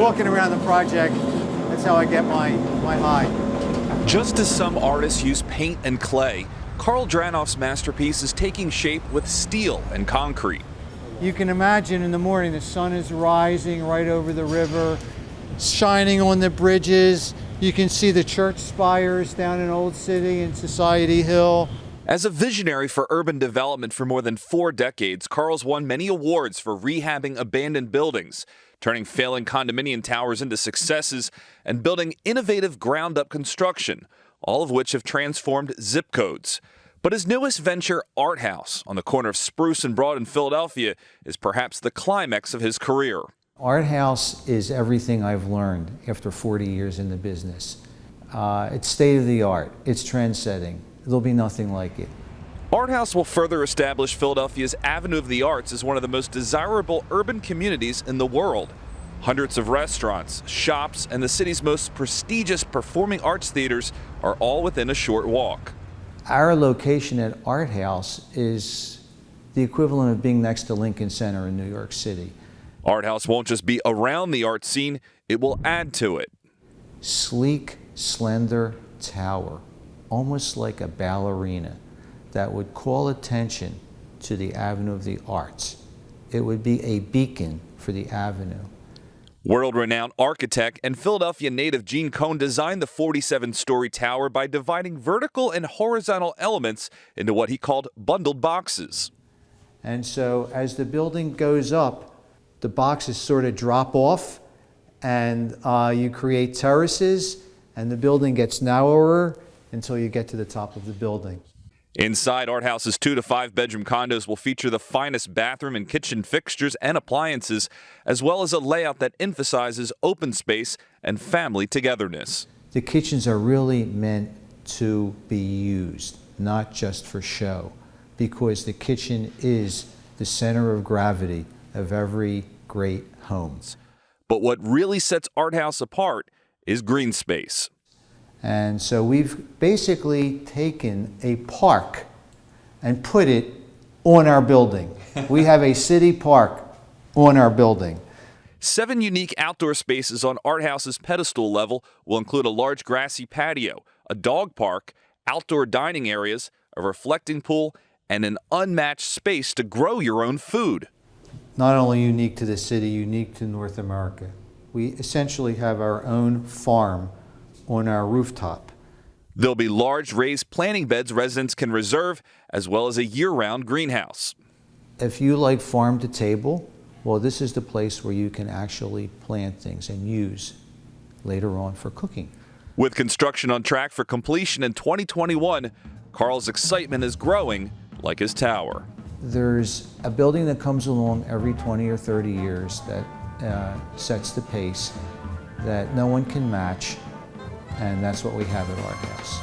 walking around the project, that's how I get my high. Just as some artists use paint and clay, Carl Dranoff's masterpiece is taking shape with steel and concrete. You can imagine in the morning the sun is rising right over the river, shining on the bridges. You can see the church spires down in Old City and Society Hill. As a visionary for urban development for more than 4 decades, Carl's won many awards for rehabbing abandoned buildings, turning failing condominium towers into successes, and building innovative ground-up construction, all of which have transformed zip codes. But his newest venture, Arthaus, on the corner of Spruce and Broad in Philadelphia, is perhaps the climax of his career. Arthaus is everything I've learned after 40 years in the business. It's state-of-the-art. It's trend-setting. There'll be nothing like it. Arthaus will further establish Philadelphia's Avenue of the Arts as one of the most desirable urban communities in the world. Hundreds of restaurants, shops, and the city's most prestigious performing arts theaters are all within a short walk. Our location at Arthaus is the equivalent of being next to Lincoln Center in New York City. Arthaus won't just be around the art scene, it will add to it. Sleek, slender tower, almost like a ballerina, that would call attention to the Avenue of the Arts. It would be a beacon for the Avenue. World-renowned architect and Philadelphia native Gene Cohn designed the 47-story tower by dividing vertical and horizontal elements into what he called bundled boxes. And so as the building goes up, the boxes sort of drop off, and you create terraces, and the building gets narrower until you get to the top of the building. Inside, Arthaus's 2 to 5 bedroom condos will feature the finest bathroom and kitchen fixtures and appliances, as well as a layout that emphasizes open space and family togetherness. The kitchens are really meant to be used, not just for show, because the kitchen is the center of gravity of every great home. But what really sets Arthaus apart is green space. And so we've basically taken a park and put it on our building. We have a city park on our building. 7 unique outdoor spaces on Arthaus's pedestal level will include a large grassy patio, a dog park, outdoor dining areas, a reflecting pool, and an unmatched space to grow your own food. Not only unique to the city, unique to North America. We essentially have our own farm on our rooftop. There'll be large raised planting beds residents can reserve, as well as a year-round greenhouse. If you like farm to table, well, this is the place where you can actually plant things and use later on for cooking. With construction on track for completion in 2021, Carl's excitement is growing like his tower. There's a building that comes along every 20 or 30 years that sets the pace that no one can match, and that's what we have at Arthaus.